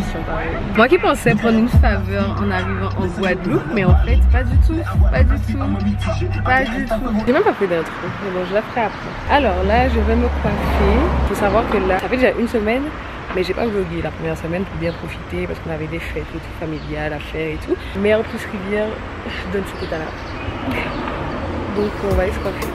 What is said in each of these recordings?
question pareil. Moi qui pensais prendre une faveur en arrivant en Guadeloupe, mais en fait pas du tout, pas du tout, pas du tout. J'ai même pas fait d'intro, mais bon je la ferai après. Alors là je vais me coiffer. Faut savoir que là, ça fait déjà une semaine, mais j'ai pas vlogué la première semaine pour bien profiter parce qu'on avait des fêtes et tout familiales à faire et tout. Meilleure plus rivière donne cet état là. Donc on va aller se coiffer.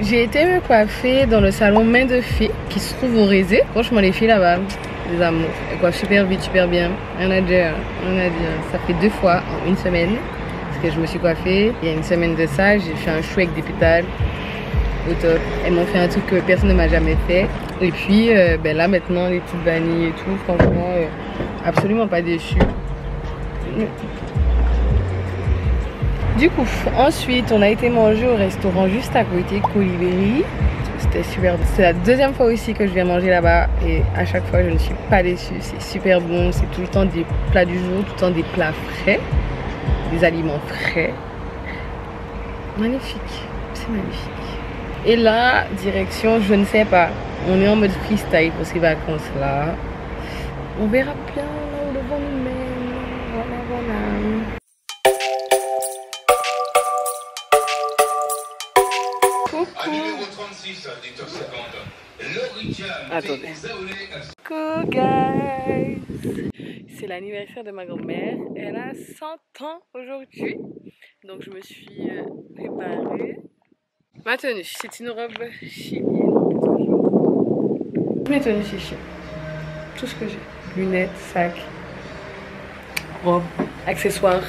J'ai été me coiffer dans le salon Main de Fée qui se trouve au Rézé. Franchement les filles là-bas, les amours, elles coiffent super vite, super bien. Rien à dire, rien à dire. Ça fait 2 fois en une semaine parce que je me suis coiffée. Il y a une semaine de ça, j'ai fait un chou avec des pétales au top. Elles m'ont fait un truc que personne ne m'a jamais fait. Et puis ben là maintenant les petites vanilles et tout, franchement absolument pas déçue. Du coup, ensuite, on a été manger au restaurant juste à côté, Colibri. C'était super. C'est la deuxième fois aussi que je viens manger là-bas et à chaque fois, je ne suis pas déçue. C'est super bon. C'est tout le temps des plats du jour, tout le temps des plats frais, des aliments frais. Magnifique. C'est magnifique. Et là, direction, je ne sais pas. On est en mode freestyle pour ces vacances-là. On verra bien là où le vent nous mène. Voilà, voilà. Numéro 36, Victor Seconde. Attendez. Coucou guys. C'est l'anniversaire de ma grand-mère. Elle a 100 ans aujourd'hui. Donc je me suis préparée. Ma tenue, c'est une robe chilienne. Mes tenues, c'est chien. Tout ce que j'ai. Lunettes, sac, robe, accessoires.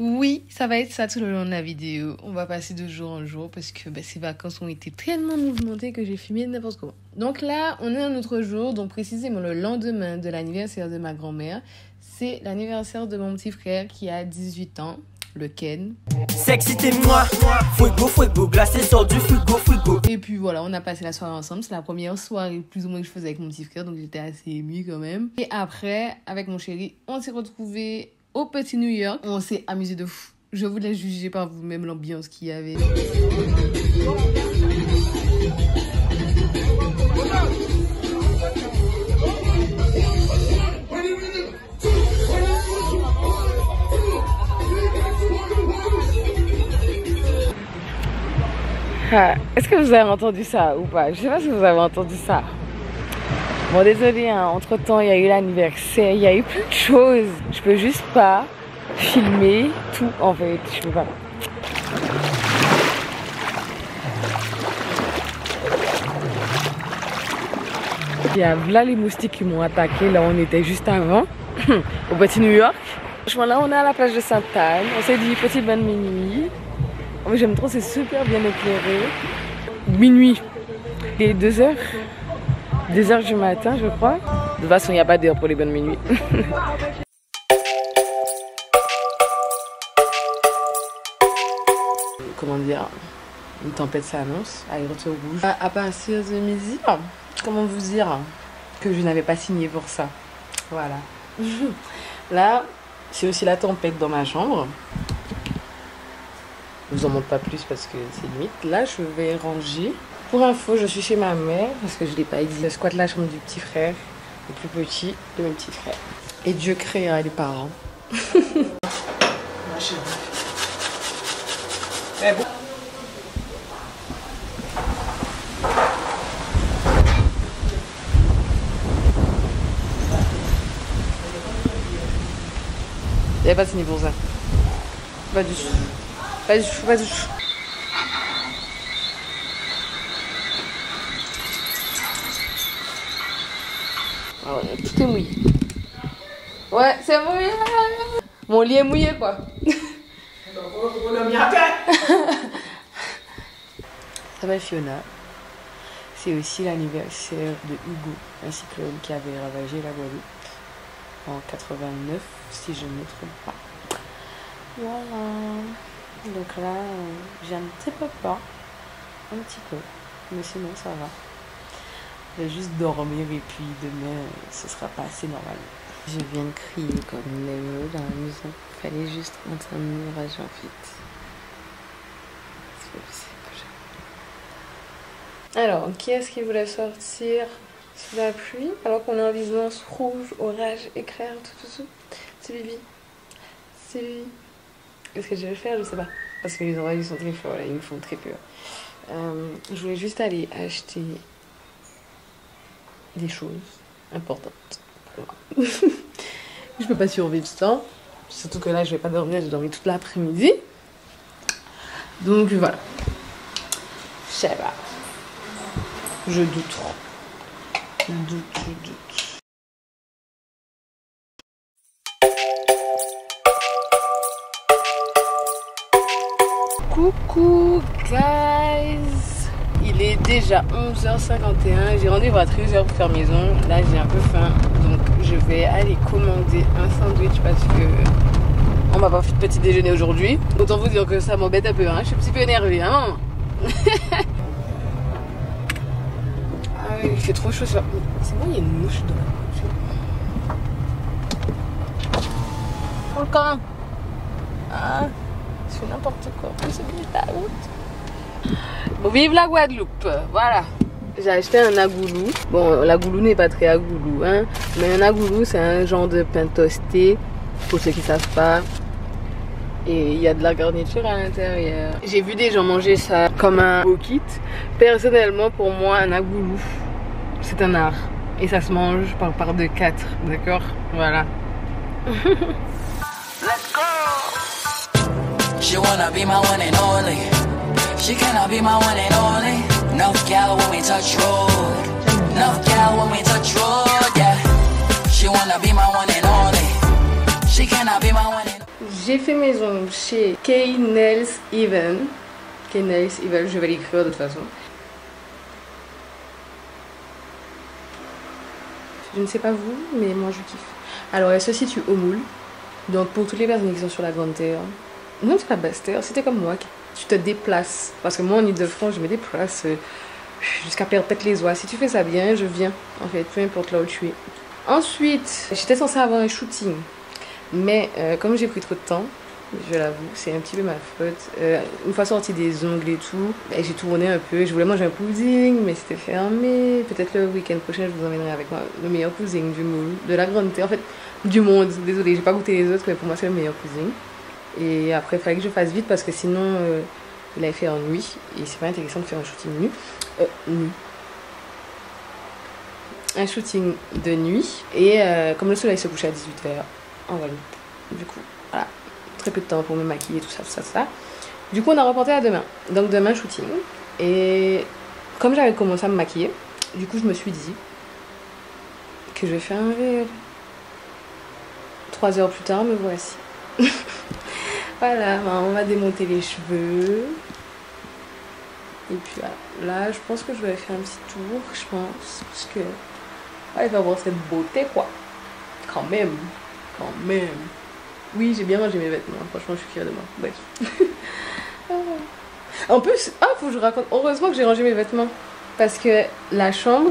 Oui, ça va être ça tout le long de la vidéo. On va passer de jour en jour parce que ces vacances ont été tellement mouvementées que j'ai filmé n'importe comment. Donc là, on est un autre jour, donc précisément le lendemain de l'anniversaire de ma grand-mère. C'est l'anniversaire de mon petit frère qui a 18 ans, le Ken. Sexy t'es moi, fuego, glacé sort du frigo. Et puis voilà, on a passé la soirée ensemble. C'est la première soirée plus ou moins que je faisais avec mon petit frère, donc j'étais assez émue quand même. Et après, avec mon chéri, on s'est retrouvés au Petit New York. On s'est amusé de fou. Je vous laisse juger par vous-même l'ambiance qu'il y avait. Ah, est-ce que vous avez entendu ça ou pas? Je sais pas si vous avez entendu ça. Bon, désolé, hein, entre-temps, il y a eu l'anniversaire, il y a eu plein de choses. Je peux juste pas filmer tout, en fait. Je peux pas. Il y a là les moustiques qui m'ont attaqué. Là, on était juste avant, au Petit New York. Franchement, là, on est à la plage de Sainte-Anne. On s'est dit petit bain de minuit. Oh, j'aime trop, c'est super bien éclairé. Minuit, il est 2h. 2h du matin, je crois. De toute façon, il n'y a pas d'heure pour les bains de minuit. Comment dire, une tempête s'annonce à Alerte Rouge. À partir de midi, comment vous dire que je n'avais pas signé pour ça. Voilà. Là, c'est aussi la tempête dans ma chambre. Je vous en montre pas plus parce que c'est limite. Là, je vais ranger. Pour info, je suis chez ma mère parce que je ne l'ai pas dit. Je squatte la chambre du petit frère. le plus petit de mes petits frères. Et Dieu créera les parents. Mais bon. Il n'y a pas signé pour ça. Pas du tout. Pas du tout, pas du tout. Ah ouais, tout est mouillé. Ouais, c'est mouillé. Mon lit est mouillé quoi. Ça va Fiona. C'est aussi l'anniversaire de Hugo, un cyclone qui avait ravagé la Guadeloupe en 89, si je ne me trompe pas. Voilà. Donc là, j'ai un petit peu peur. Un petit peu. Mais sinon, ça va. Je vais juste dormir et puis demain, ce sera pas assez normal. Je viens de crier comme une émeule dans la maison. Il fallait juste entendre l'orage en fait. C'est pas possible. Alors, qui est-ce qui voulait sortir sous la pluie alors qu'on est en vigilance rouge, orage, éclair, tout. C'est Bibi. C'est Bibi. Qu'est-ce que je vais le faire? Je sais pas. Parce que les orages sont très forts là, ils me font très peur. Je voulais juste aller acheter des choses importantes pour moi. Je peux pas survivre sans. Surtout que là, je vais pas dormir, j'ai dormi toute l'après-midi. Donc voilà. Je sais pas. Je doute. Je doute. Coucou guys. Il est déjà 11h51. J'ai rendez-vous à 13h pour faire maison. Là j'ai un peu faim. Donc je vais aller commander un sandwich parce que on m'a pas fait de petit déjeuner aujourd'hui. Autant vous dire que ça m'embête un peu. Hein. Je suis un petit peu énervée. Hein. Ah oui, il fait trop chaud. C'est moi, il y a une mouche dans la voiture. Oh le camp. Ah, je fais n'importe quoi. C'est bien la route. Bon, vive la Guadeloupe, voilà. J'ai acheté un agoulou. Bon, l'agoulou n'est pas très agoulou, hein. Mais un agoulou, c'est un genre de pain toasté, pour ceux qui ne savent pas. Et il y a de la garniture à l'intérieur. J'ai vu des gens manger ça comme un wokit. Personnellement, pour moi, un agoulou, c'est un art. Et ça se mange par part de 4, d'accord? Voilà. Let's go. She wanna be my one and only. She cannot be my one and only. Enough gal when we touch road. Enough gal when we touch road, yeah. She wanna be my one and only. She cannot be my one and only. J'ai fait maison chez Kay Nails Even. Kay Nails Even, je vais l'écrire de toute façon. Je ne sais pas vous, mais moi je kiffe. Alors elle se situe au Moule. Donc pour toutes les personnes qui sont sur la Grande Terre, non c'est pas basse terre, c'était comme moi, tu te déplaces. Parce que moi en Ile-de-France, je me déplace jusqu'à Perpète-les-Oies. Si tu fais ça bien, je viens en fait, peu importe là où tu es. Ensuite, j'étais censée avoir un shooting. Mais comme j'ai pris trop de temps, je l'avoue, c'est un petit peu ma faute. Une fois sortie des ongles et tout, j'ai tourné un peu. Je voulais manger un pudding, mais c'était fermé. Peut-être le week-end prochain, je vous emmènerai avec moi le meilleur pudding du Moule, de la Grande Terre. En fait, du monde. Désolée, j'ai pas goûté les autres, mais pour moi, c'est le meilleur pudding. Et après, il fallait que je fasse vite parce que sinon, il avait fait en nuit. Et c'est pas intéressant de faire un shooting nu. Un shooting de nuit. Et comme le soleil se couche à 18h, en Guadeloupe. Du coup, voilà. Très peu de temps pour me maquiller, tout ça. Du coup, on a reporté à demain. Donc demain, shooting. Et comme j'avais commencé à me maquiller, du coup, je me suis dit que je vais faire un réel. 3 heures plus tard, me voici. Voilà, on va démonter les cheveux. Et puis voilà. Là, je pense que je vais faire un petit tour, je pense. Parce que on va faire voir cette beauté, quoi. Quand même. Oui, j'ai bien rangé mes vêtements. Franchement, je suis fière de moi. Bref. En plus, faut que je raconte. Heureusement que j'ai rangé mes vêtements. Parce que la chambre,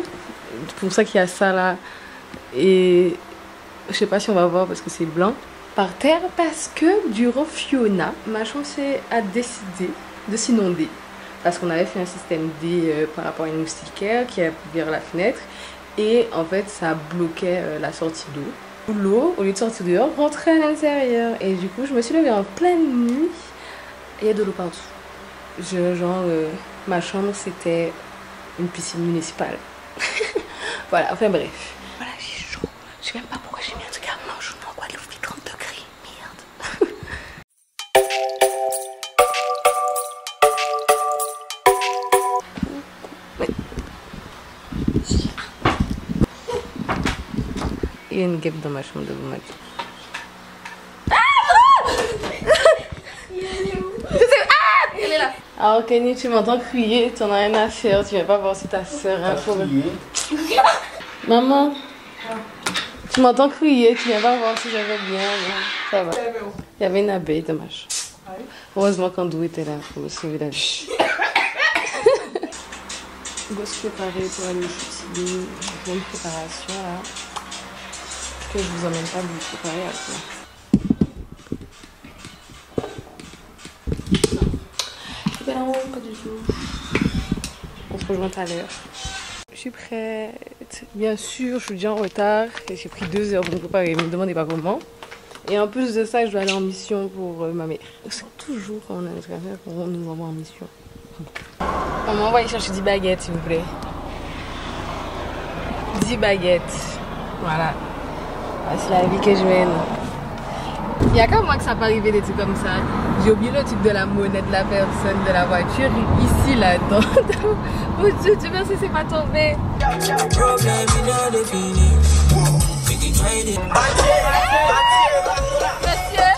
c'est pour ça qu'il y a ça là. Et je sais pas si on va voir parce que c'est blanc. Par terre, parce que durant Fiona, ma chambre a décidé de s'inonder. Parce qu'on avait fait un système D par rapport à une moustiquaire qui a vers la fenêtre. et en fait ça bloquait la sortie d'eau. L'eau, au lieu de sortir dehors, rentrait à l'intérieur et du coup je me suis levée en pleine nuit et il y a de l'eau partout. Ma chambre c'était une piscine municipale. Voilà, enfin bref. Voilà, j'ai chaud. Je sais même pas pourquoi j'ai mis un truc à manche en Guadeloupe, il fait 30 degrés. Merde. Il y a une guêpe dans ma chambre de vous mettre. Elle est là. Alors Kenny, tu m'entends crier, tu n'en as rien à faire, tu viens pas voir si ta soeur a Maman, tu m'entends crier, tu viens pas voir si j'avais bien. Ça va. Il y avait une abeille, dommage. Heureusement qu'Andou était là pour me sauver la vie. On doit se préparer pour aller au shooting. Bonne préparation là. Que je vous emmène pas vous préparer après. Non, pas du tout. On se rejoint tout à l'heure. Je suis prête. Bien sûr, je suis déjà en retard. J'ai pris 2 heures pour me préparer. Ne me demandez pas comment. Et en plus de ça, je dois aller en mission pour ma mère. C'est toujours quand on a des trucs à faire qu'on nous envoie en mission. On m'a envoyé chercher 10 baguettes, s'il vous plaît. 10 baguettes. Voilà. C'est la vie que je mène. Il n'y a qu'à moi que ça peut arriver des trucs comme ça. J'ai oublié le truc de la monnaie de la personne, de la voiture, ici, là-dedans. Oh Dieu, Dieu merci, c'est pas tombé. Monsieur,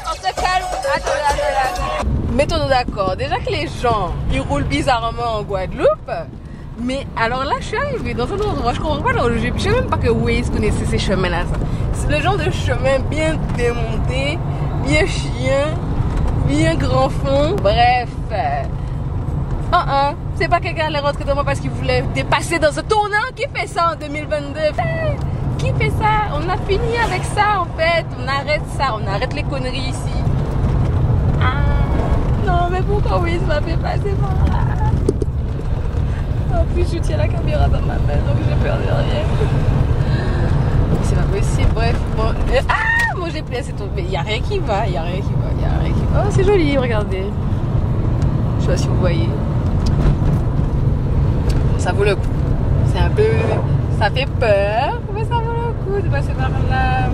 on se calme. Attends. Mettons-nous d'accord. Déjà que les gens, ils roulent bizarrement en Guadeloupe. Mais alors là, je suis arrivée dans un endroit, je comprends pas la logique. Je sais même pas que Waze connaissait ces chemins-là. C'est le genre de chemin bien démonté, bien chien, bien grand fond. Bref, c'est pas quelqu'un allait rentrer dans moi parce qu'il voulait dépasser dans ce tournant. Qui fait ça en 2022? Qui fait ça? On a fini avec ça en fait. On arrête ça, on arrête les conneries ici. Non, mais pourquoi Waze m'a fait passer par là? En plus, je tiens la caméra dans ma main, donc j'ai peur de rien. C'est pas possible, bref. Bon. Mon GPS est tombé. Il n'y a rien qui va, il n'y a rien qui va. Oh, c'est joli, regardez. Je sais pas si vous voyez. Ça vaut le coup. C'est un peu... Ça fait peur, mais ça vaut le coup de passer par là.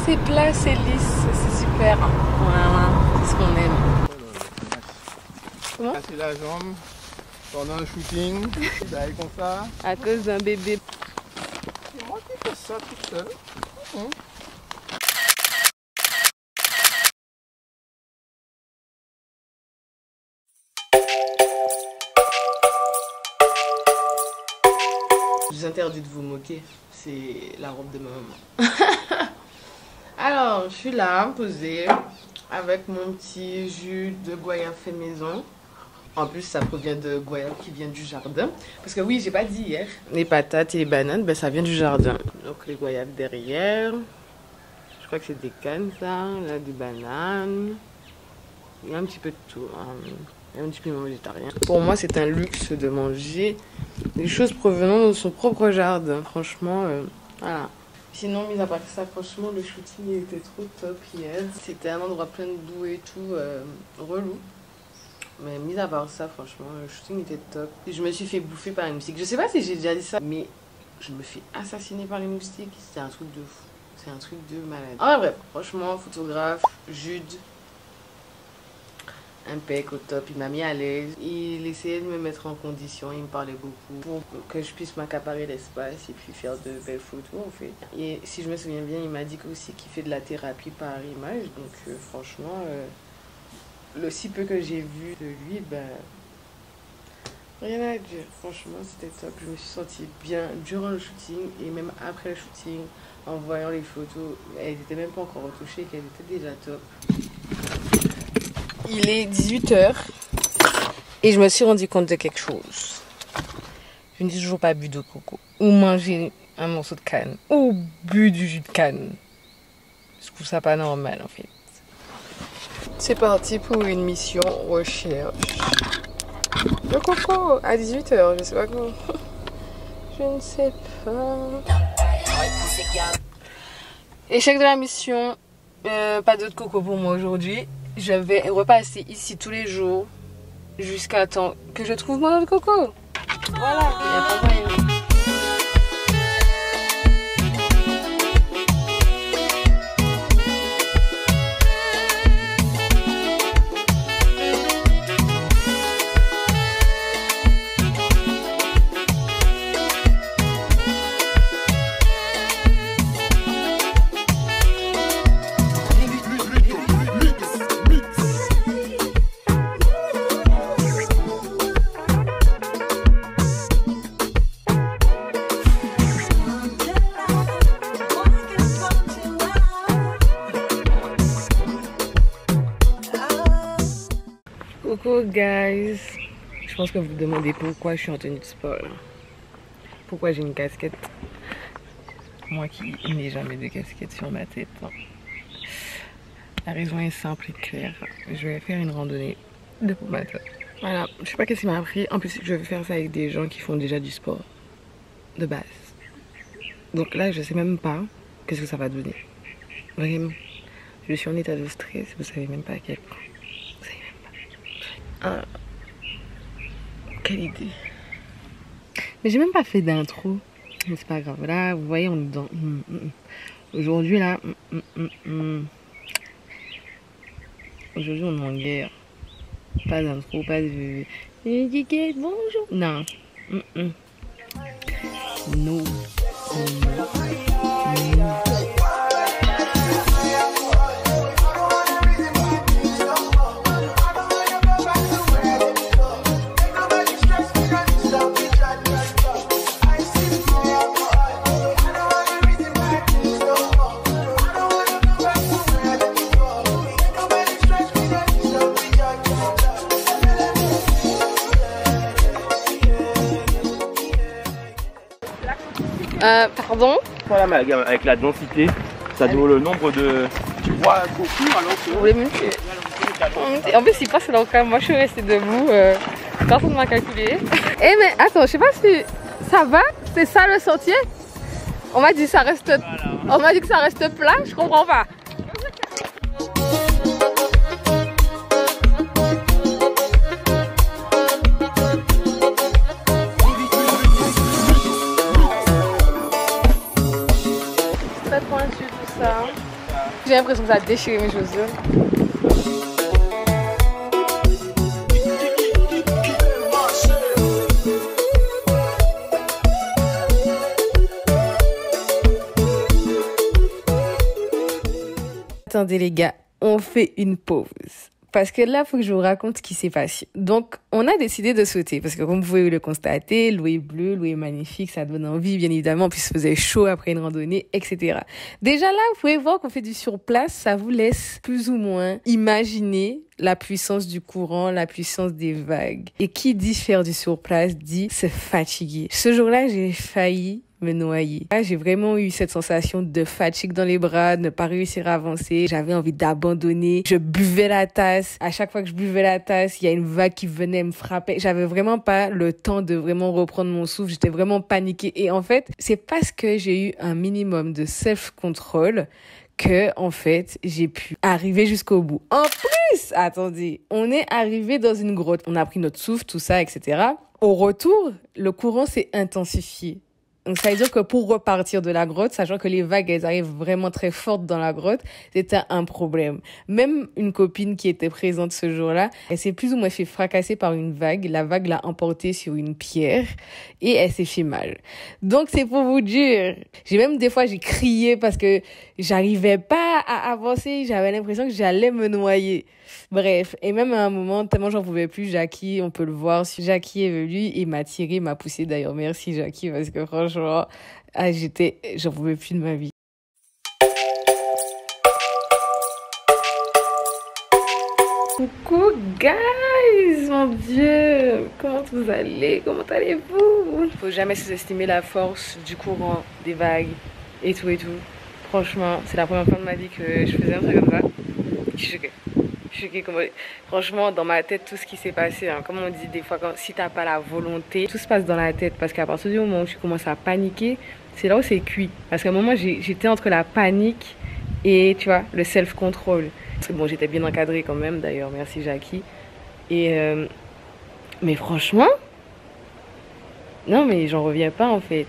C'est plat, c'est lisse, c'est super. Voilà, c'est ce qu'on aime. Comment? Casser la jambe. Pendant un shooting, d'aller comme ça. À cause d'un bébé. C'est moi qui fais ça tout seul. Je vous interdis de vous moquer. C'est la robe de ma maman. Alors, je suis là, posée, avec mon petit jus de goyave fait maison. En plus, ça provient de goyave qui vient du jardin. Parce que oui, j'ai pas dit hier. Les patates et les bananes, ben, ça vient du jardin. Donc les goyaves derrière. Je crois que c'est des cannes, ça. Là, des bananes. Il y a un petit peu de tout. Il y a un petit peu végétarien. Pour moi, c'est un luxe de manger des choses provenant de son propre jardin. Franchement, voilà. Sinon, mis à part ça, franchement, le shooting était trop top hier. C'était un endroit plein de boue et tout, relou. Mais mis à part ça, franchement, le shooting était top. Et je me suis fait bouffer par une moustique. Je sais pas si j'ai déjà dit ça, mais je me fais assassiner par les moustiques. C'était un truc de fou. C'est un truc de malade. Ah bref, franchement, photographe, Jude, impec au top. Il m'a mis à l'aise. Il essayait de me mettre en condition. Il me parlait beaucoup pour que je puisse m'accaparer l'espace et puis faire de belles photos en fait. Et si je me souviens bien, il m'a dit aussi qu'il fait de la thérapie par image. Donc franchement... le si peu que j'ai vu de lui, ben, rien à dire. Franchement, c'était top. Je me suis sentie bien durant le shooting et même après le shooting, en voyant les photos. Elles n'étaient même pas encore retouchées, qu'elles étaient déjà top. Il est 18 h et je me suis rendu compte de quelque chose. Je ne dis toujours pas bu de coco ou manger un morceau de canne ou bu du jus de canne. Je trouve ça pas normal en fait. C'est parti pour une mission recherche. Le coco à 18 h, je sais pas comment. Je ne sais pas. fin. Échec de la mission. Pas d'eau de coco pour moi aujourd'hui. Je vais repasser ici tous les jours jusqu'à temps que je trouve mon eau de coco. Voilà, il n'y a pas moyen. Coucou guys, je pense que vous vous demandez pourquoi je suis en tenue de sport. Pourquoi j'ai une casquette. Moi qui n'ai jamais de casquette sur ma tête. La raison est simple et claire. Je vais faire une randonnée de matin. Voilà, je sais pas qu'est-ce qui m'a appris. En plus, je vais faire ça avec des gens qui font déjà du sport de base. Donc là, je sais même pas qu'est-ce que ça va donner. Vraiment. Je suis en état de stress, vous savez même pas à quel point. Vous savez même pas. Ah, quelle idée. Mais j'ai même pas fait d'intro. Mais c'est pas grave. Là, vous voyez, on est dans... Aujourd'hui, là... Aujourd'hui, on est en guerre. Pas d'intro, pas de... Bonjour. Non. Non. Pardon? Voilà, mais avec la densité, ça donne le nombre de... Tu vois beaucoup alors que... Vous voulez me tuer? En plus, il passe dans le cas. Moi, je suis restée debout. Personne ne m'a calculé. Eh, mais attends, je sais pas si ça va. C'est ça le sentier? On m'a dit ça reste... Voilà. On m'a dit que ça reste plat. Je comprends pas. J'ai l'impression que ça a déchiré mes chaussures. Attendez les gars, on fait une pause. Parce que là, il faut que je vous raconte ce qui s'est passé. Donc, on a décidé de sauter. Parce que comme vous pouvez le constater, l'eau est bleue, l'eau est magnifique, ça donne envie, bien évidemment. Puis il faisait chaud après une randonnée, etc. Déjà là, vous pouvez voir qu'on fait du surplace. Ça vous laisse plus ou moins imaginer la puissance du courant, la puissance des vagues. Et qui dit faire du surplace dit se fatiguer. Ce jour-là, j'ai failli me noyer. Là, j'ai vraiment eu cette sensation de fatigue dans les bras, de ne pas réussir à avancer. J'avais envie d'abandonner. Je buvais la tasse. À chaque fois que je buvais la tasse, il y a une vague qui venait me frapper. J'avais vraiment pas le temps de vraiment reprendre mon souffle. J'étais vraiment paniquée. Et en fait, c'est parce que j'ai eu un minimum de self-control que, en fait, j'ai pu arriver jusqu'au bout. En plus, attendez, on est arrivé dans une grotte. On a pris notre souffle, tout ça, etc. Au retour, le courant s'est intensifié. Donc, ça veut dire que pour repartir de la grotte, sachant que les vagues, elles arrivent vraiment très fortes dans la grotte, c'était un problème. Même une copine qui était présente ce jour-là, elle s'est plus ou moins fait fracasser par une vague. La vague l'a emportée sur une pierre et elle s'est fait mal. Donc, c'est pour vous dire. Des fois, j'ai crié parce que j'arrivais pas à avancer. J'avais l'impression que j'allais me noyer. Bref, et même à un moment, tellement j'en pouvais plus, Jackie, on peut le voir, Jackie est venu et m'a tiré, m'a poussé. D'ailleurs, merci Jackie, parce que franchement, j'en pouvais plus de ma vie. Coucou guys, mon Dieu, comment vous allez, comment allez-vous? Faut jamais sous-estimer la force du courant, des vagues et tout et tout. Franchement, c'est la première fois de ma vie que je faisais un truc comme ça. Je choquée. Franchement, dans ma tête, tout ce qui s'est passé, hein, comme on dit des fois, si t'as pas la volonté, tout se passe dans la tête. Parce qu'à partir du moment où tu commences à paniquer, c'est là où c'est cuit. Parce qu'à un moment, j'étais entre la panique et, tu vois, le self-control. Parce que bon, j'étais bien encadrée quand même, d'ailleurs, merci Jackie. Et, mais franchement, non, mais j'en reviens pas en fait.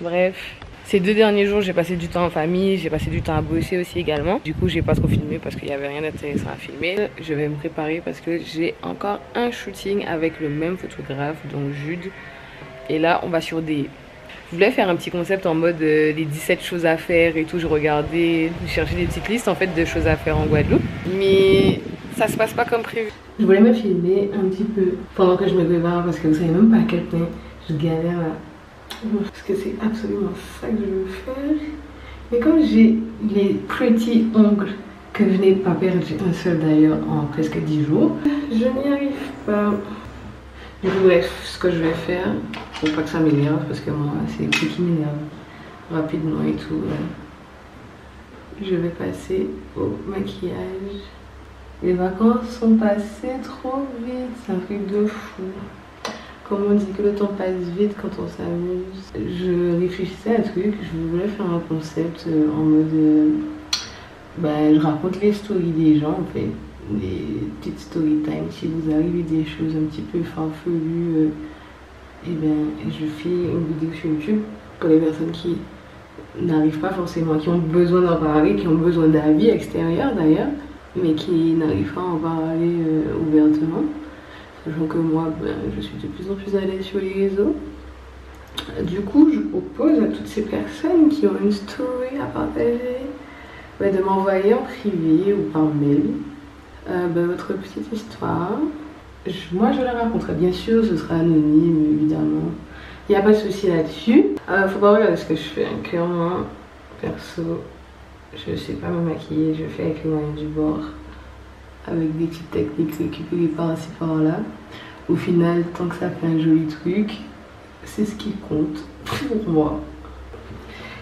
Bref. Ces 2 derniers jours, j'ai passé du temps en famille, j'ai passé du temps à bosser aussi également. Du coup, j'ai pas trop filmé parce qu'il n'y avait rien d'intéressant à filmer. Je vais me préparer parce que j'ai encore un shooting avec le même photographe, donc Jude. Et là, on va sur des... Je voulais faire un petit concept en mode les 17 choses à faire et tout. Je regardais, je cherchais des petites listes en fait de choses à faire en Guadeloupe. Mais ça se passe pas comme prévu. Je voulais me filmer un petit peu pendant que je me prépare parce que vous savez même pas à quel point je galère là. Parce que c'est absolument ça que je veux faire. Mais comme j'ai les pretty ongles que je n'ai pas perdu un seul d'ailleurs en presque 10 jours, je n'y arrive pas. Du coup, bref, ce que je vais faire, pour pas que ça m'énerve, parce que moi c'est tout qui m'énerve rapidement et tout, je vais passer au maquillage. Les vacances sont passées trop vite, c'est un truc de fou. Comme on dit que le temps passe vite quand on s'amuse. Je réfléchissais à un truc, je voulais faire un concept en mode... je raconte les stories des gens en fait. Des petites story time. Si vous arrivez des choses un petit peu farfelues, je fais une vidéo sur YouTube pour les personnes qui n'arrivent pas forcément, qui ont besoin d'en parler, qui ont besoin d'avis extérieurs d'ailleurs, mais qui n'arrivent pas à en parler ouvertement. Sachant que moi, je suis de plus en plus à l'aise sur les réseaux. Du coup, je propose à toutes ces personnes qui ont une story à partager de m'envoyer en privé ou par mail votre petite histoire. Moi, je la raconterai. Bien sûr, ce sera anonyme, évidemment. Il n'y a pas de souci là-dessus. Faut pas regarder ce que je fais. Clairement, perso, je sais pas me maquiller. Je fais avec les moyens du bord. Avec des petites techniques récupérées par-ci par-là. Au final, tant que ça fait un joli truc, c'est ce qui compte pour moi.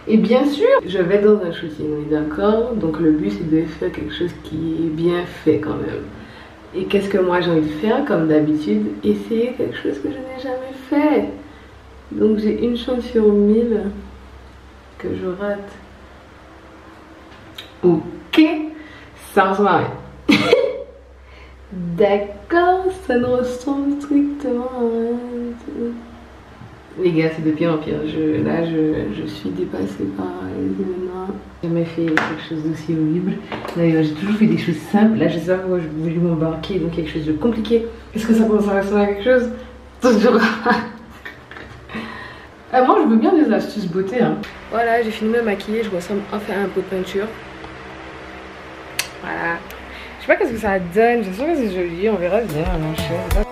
Et bien sûr, je vais dans un shooting, on est d'accord. Donc le but c'est de faire quelque chose qui est bien fait quand même. Et qu'est-ce que moi j'ai envie de faire comme d'habitude? Essayer quelque chose que je n'ai jamais fait. Donc j'ai une chance sur 1000 que je rate. Ok, ça ressemble à rien. D'accord, ça ne ressemble strictement à rien. Les gars, c'est de pire en pire. Là, je suis dépassée par les événements. J'ai jamais fait quelque chose d'aussi horrible. D'ailleurs, j'ai toujours fait des choses simples. Là, je sais pas pourquoi je voulais m'embarquer dans quelque chose de compliqué. Est-ce que ça commence à ressembler à quelque chose? Toujours. Moi, je veux bien des astuces beauté. Hein. Voilà, j'ai fini de me maquiller. Je ressemble enfin à un pot de peinture. Voilà. Je sais pas qu'est-ce que ça donne. J'espère que c'est joli. On verra bien. Mon cher.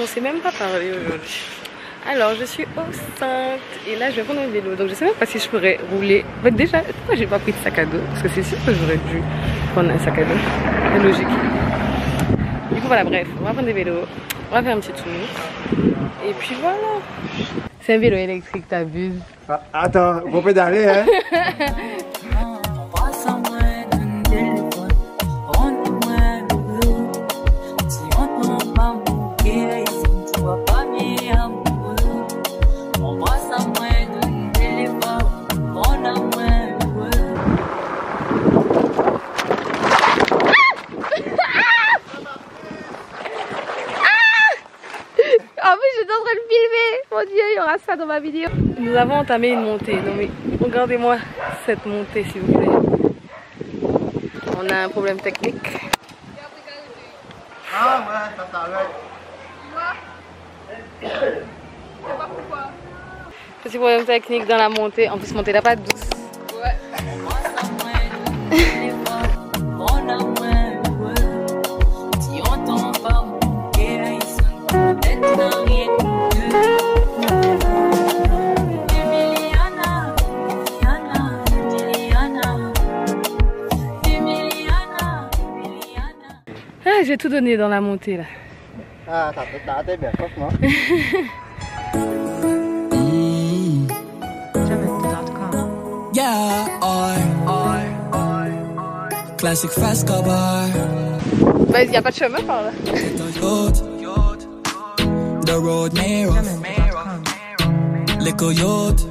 On s'est même pas parlé aujourd'hui. Alors je suis enceinte et là je vais prendre un vélo. Donc je sais même pas si je pourrais rouler. En fait, déjà, pourquoi j'ai pas pris de sac à dos? Parce que c'est sûr que j'aurais dû prendre un sac à dos. C'est logique. Du coup voilà, bref, on va prendre des vélos. On va faire un petit tour. Et puis voilà. C'est un vélo électrique, t'abuses. Ah, attends, on peut pédaler, hein? En plus, j'étais en train de filmer. Mon Dieu, il y aura ça dans ma vidéo. Nous avons entamé une montée. Non mais regardez-moi cette montée, s'il vous plaît. On a un problème technique. Ah ouais, ça t'arrête. Petit problème technique dans la montée. En plus, montée là pas douce. Ouais. Ah, j'ai tout donné dans la montée là. Ah, t'as été bien, franchement. Yeah, classic fast car bar. Bah, y a pas de chemin par là. The road mirror. Little yacht.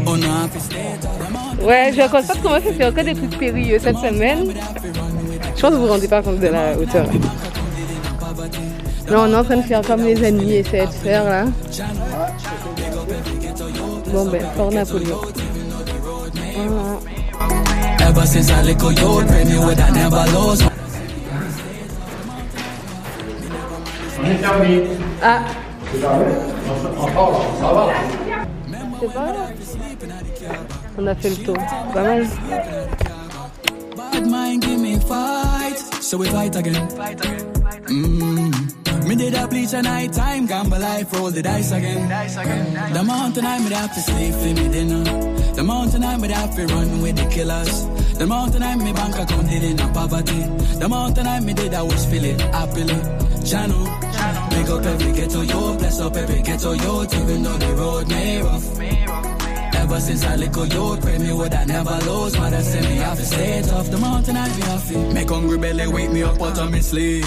On a fait. Ouais, je constate qu'on va faire encore des trucs périlleux cette semaine. Je pense que vous vous rendez pas compte de la hauteur. Non, on est en train de faire comme les ennemis essaient de faire là. Bon ben, Fort Napoléon. Ever since I let go, you pray me with that never lose. Ah, Ça va? c'est pas mal. On a fait le tour. Pas mal. Bad mind give me fight, so we fight again. Me did a bleach at night time, gamble life, roll the dice again. The mountain I made have to sleep for me dinner. The mountain I made have to run with the killers. The mountain I made bank account did in a poverty. The mountain I made did I was feeling happily. Channel, make up every ghetto yo, bless up every ghetto yo, even though the road may rough. Ever since I let go, you pray me would I never lose. Mother send me off the state of the mountain I be happy. Make hungry belly wake me up out of my sleep.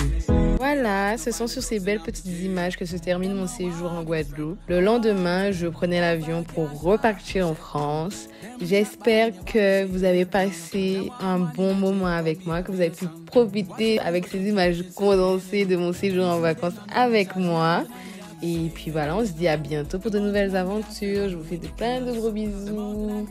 Voilà, ce sont sur ces belles petites images que se termine mon séjour en Guadeloupe. Le lendemain, je prenais l'avion pour repartir en France. J'espère que vous avez passé un bon moment avec moi, que vous avez pu profiter avec ces images condensées de mon séjour en vacances avec moi. Et puis voilà, on se dit à bientôt pour de nouvelles aventures. Je vous fais plein de gros bisous.